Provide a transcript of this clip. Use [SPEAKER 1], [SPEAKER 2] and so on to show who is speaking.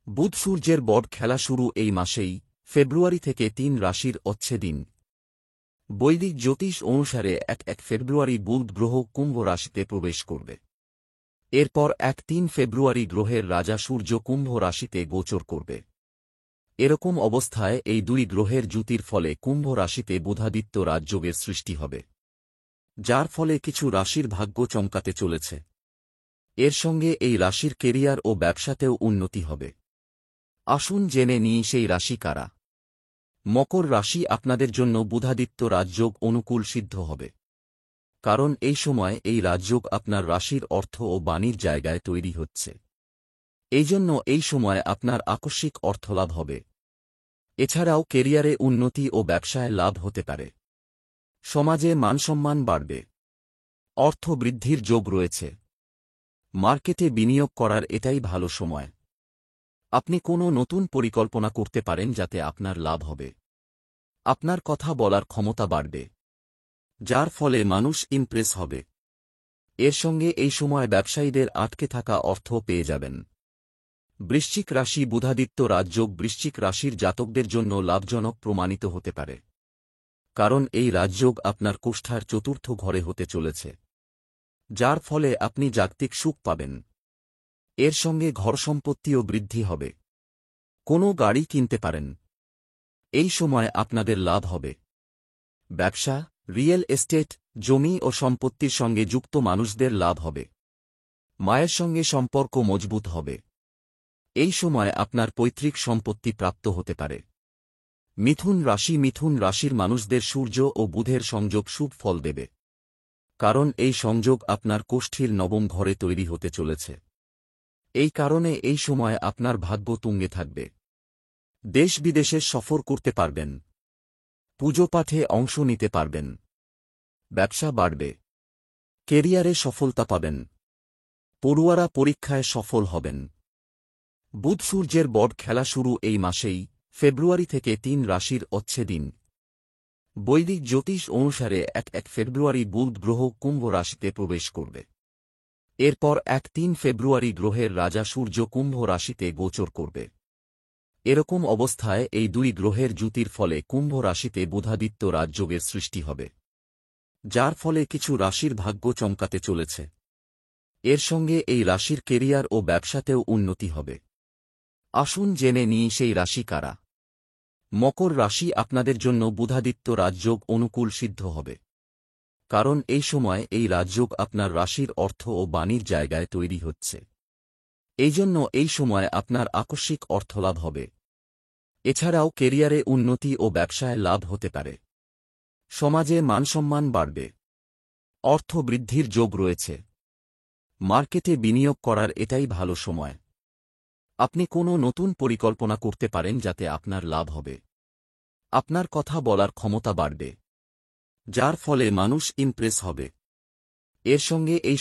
[SPEAKER 1] বুধ সূর্যের বড় খেলা শুরু এই মাসেই, ফেব্রুয়ারি থেকে ৩ রাশির দিন। বৈদিক জ্যোতিষ অনুসারে ১ ফেব্রুয়ারি বুধ গ্রহ কুম্ভ রাশিতে প্রবেশ করবে। এরপর ৩ ফেব্রুয়ারি গ্রহের রাজা সূর্য কুম্ভ রাশিতে গোচর করবে। এরকম অবস্থায় এই দুই গ্রহের যুতির ফলে কুম্ভ রাশিতে বুধাদিত্য রাজযোগের সৃষ্টি হবে, যার ফলে কিছু রাশির ভাগ্য চমকাতে চলেছে। এর সঙ্গে এই রাশির কেরিয়ার ও ব্যবসাতেও উন্নতি হবে। আসুন জেনে নিই সেই রাশি কারা। মকর রাশি আপনাদের জন্য বুধাদিত্য রাজযোগ অনুকূল সিদ্ধ হবে, কারণ এই সময় এই রাজযোগ আপনার রাশির অর্থ ও বাণীর জায়গায় তৈরি হচ্ছে। এইজন্য এই সময় আপনার আকস্মিক অর্থলাভ হবে। এছাড়াও কেরিয়ারে উন্নতি ও ব্যবসায় লাভ হতে পারে। সমাজে মানসম্মান বাড়বে। অর্থ বৃদ্ধির যোগ রয়েছে। মার্কেটে বিনিয়োগ করার এটাই ভালো সময়। আপনি কোনো নতুন পরিকল্পনা করতে পারেন যাতে আপনার লাভ হবে। আপনার কথা বলার ক্ষমতা বাড়বে, যার ফলে মানুষ ইমপ্রেস হবে। এর সঙ্গে এই সময় ব্যবসায়ীদের আটকে থাকা অর্থ পেয়ে যাবেন। বৃশ্চিক রাশি বুধাদিত্য রাজযোগ বৃশ্চিক রাশির জাতকদের জন্য লাভজনক প্রমাণিত হতে পারে, কারণ এই রাজযোগ আপনার কোষ্ঠার চতুর্থ ঘরে হতে চলেছে, যার ফলে আপনি জাগতিক সুখ পাবেন। এর সঙ্গে ঘর সম্পত্তিও বৃদ্ধি হবে। কোনো গাড়ি কিনতে পারেন। এই সময় আপনাদের লাভ হবে। ব্যবসা, রিয়েল এস্টেট, জমি ও সম্পত্তির সঙ্গে যুক্ত মানুষদের লাভ হবে। মায়ের সঙ্গে সম্পর্ক মজবুত হবে। এই সময় আপনার পৈতৃক সম্পত্তি প্রাপ্ত হতে পারে। মিথুন রাশির মানুষদের সূর্য ও বুধের সংযোগ শুভ ফল দেবে, কারণ এই সংযোগ আপনার কোষ্ঠীর নবম ঘরে তৈরি হতে চলেছে। এই কারণে এই সময় আপনার ভাগ্য তুঙ্গে থাকবে। দেশ বিদেশে সফর করতে পারবেন। পুজো পাঠে অংশ নিতে পারবেন। ব্যবসা বাড়বে। কেরিয়ারে সফলতা পাবেন। পড়ুয়ারা পরীক্ষায় সফল হবেন। বুধ সূর্যের বড় খেলা শুরু এই মাসেই, ফেব্রুয়ারি থেকে ৩ রাশির দিন। বৈদিক জ্যোতিষ অনুসারে ১ ফেব্রুয়ারি বুধ গ্রহ কুম্ভ রাশিতে প্রবেশ করবে। এরপর ৩ ফেব্রুয়ারি গ্রহের রাজা সূর্য কুম্ভ রাশিতে গোচর করবে। এরকম অবস্থায় এই দুই গ্রহের যুতির ফলে কুম্ভ রাশিতে বুধাদিত্য রাজযোগের সৃষ্টি হবে, যার ফলে কিছু রাশির ভাগ্য চমকাতে চলেছে। এর সঙ্গে এই রাশির কেরিয়ার ও ব্যবসাতেও উন্নতি হবে। আসুন জেনে নিই সেই রাশি কারা। মকর রাশি আপনাদের জন্য বুধাদিত্য রাজযোগ অনুকূল সিদ্ধ হবে, কারণ এই সময় এই রাজযোগ আপনার রাশির অর্থ ও বাণীর জায়গায় তৈরি হচ্ছে। এইজন্য এই সময় আপনার আকস্মিক অর্থলাভ হবে। এছাড়াও কেরিয়ারে উন্নতি ও ব্যবসায় লাভ হতে পারে। সমাজে মানসম্মান বাড়বে। অর্থ বৃদ্ধির যোগ রয়েছে। মার্কেটে বিনিয়োগ করার এটাই ভালো সময়। আপনি কোনো নতুন পরিকল্পনা করতে পারেন যাতে আপনার লাভ হবে। আপনার কথা বলার ক্ষমতা বাড়বে, যার ফলে মানুষ ইমপ্রেস হবে। এর সঙ্গে এই